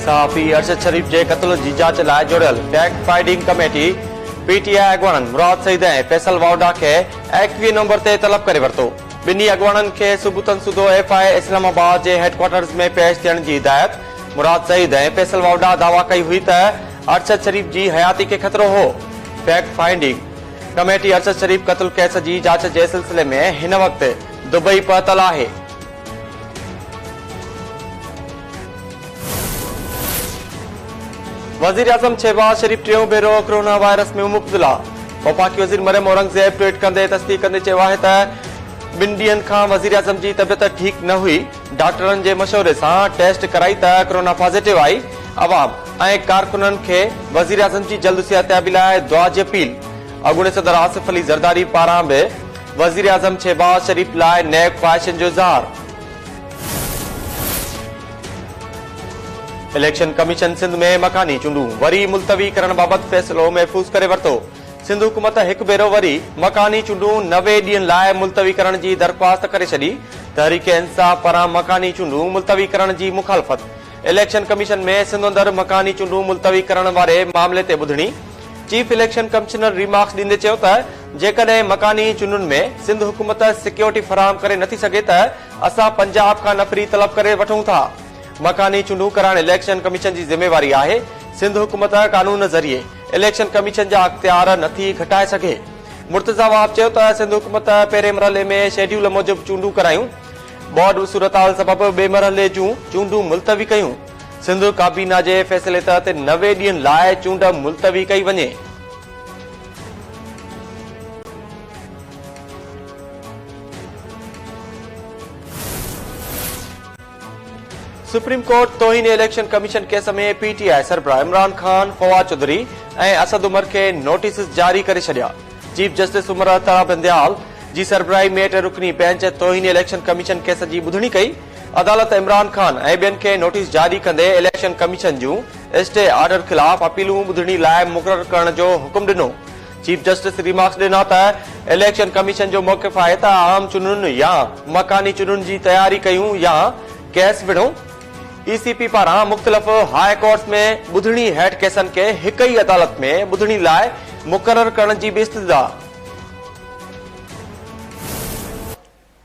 सहाफ़ी अरशद शरीफ के कत्ल की जांच लाइ जोड़ियल फैक्ट फाइंडिंग कमेटी पीटीआई अगवाणनि मुराद सईद ऐं फैसल वावडा के 21 नवंबर ते तलब करे वरतो। बिन्ही अगवाणनि के सुबुतन सुदो एफआई इस्लामाबाद के हेडक्वार्टर्स में पेश थियण की हिदायत। मुराद सईद ऐं फैसल वावडा दावा कई हुई त अरशद शरीफ की हयाती के खतरो हो। फैक्ट फाइंडिंग कमेटी अरशद शरीफ कत्ल केस की जांच के सिलसिले में हिन वक्त दुबई पहुतल है। वजीर आजम शहबाज शरीफ टियों भेरो कोरोना वायरस में मुब्तला। वफाकी वजीर मरियम औरंगजेब ट्वीट कंदे तस्दीक कंदे चयो आहे त बिन ॾींहनि खां वजीर आजम की तबियत ठीक न हुई। डॉक्टरनि के मशवरे से टेस्ट कराई त कोरोना पॉजिटिव आई। अवाम ऐं कारकुननि के वजीर आजम की जल्द सेहतयाबी लाइ दुआ की अपील। अगूणे सदर आसिफ अली ज़रदारी पारां भी वजीर आजम शहबाज शरीफ लाइ नेक ख्वाहिशन जो इज़हार। इलेक्शन कमीशन सिंध में मकानी चूंडू वरी मुलतवी करण बाबत फैसलो महफूज करे वरतो। सिंध हुकूमत एक भेरो वरी मकानी चूंडू 90 ॾींहनि लाइ मुलतवी करण की दरख्वास्त करे छॾी। तहरीक इंसाफ पारां मकानी चूंडू मुलतवी करण की मुखालफत। इलेक्शन कमीशन में सिंध अंदर मकानी चूंडू मुलतवी करण वारे मामले ते ॿुधणी। चीफ इलेक्शन कमिश्नर रिमार्क्स ॾींदे चयो त जेकॾहिं मकानी चूंडुनि में सिंध हुकूमत सिक्योरिटी फराहम करे नथी सघे त असां पंजाब खां नफ़री तलब करे वठूं था। मकानी चूंडू कराइण इलेक्शन कमीशन की जिम्मेवारी है। सिंध हुकूमत कानून जरिए इलेक्शन कमीशन जा अख्तियार नथी घटाए सके। मुर्तजा वाब चयो त सिंध हुकूमत पहिरें मरहले में शेड्यूल मूजिब चूंडू करायूं। बोर्ड सूरताल सबब बे मरहले जूं चूंडू मुलतवी कयूं। सिंध काबीना के फैसले तहत 90 ॾींहनि लाइ चूंड मुलतवी कई वञे। सुप्रीम कोर्ट तोहिन इलेक्शन कमीशन केस में पीटीआई सरबराह इमरान खान, फवाद चौधरी और असद उमर के नोटिस जारी करे छड़िया। चीफ जस्टिस उमर अता बंदयाल जी सरबराही में टे रुकनी बेंच तोहिन इलेक्शन कमीशन केस की ॿुधणी कई। अदालत इमरान खान और बेन के नोटिस जारी कंदे इलेक्शन कमीशन जूं स्टे ऑर्डर खिलाफ अपीलूं ॿुधणी लाइ मुक़रर करण जो हुकुम ॾिनो। चीफ जस्टिस रिमार्क्स ॾिना त इलेक्शन कमीशन जो मौक़िफ़ है त आम चूंडुनि या मकानी चूंडुनि की तैयारी कयूं या केस विढ़ूं। ईसीपी पारां मुख्तलिफ हाई कोर्ट्स में ॿुधणी हेड केसन के हिक ही अदालत में ॿुधणी लाइ मुक़रर करण की भी इस्तदा।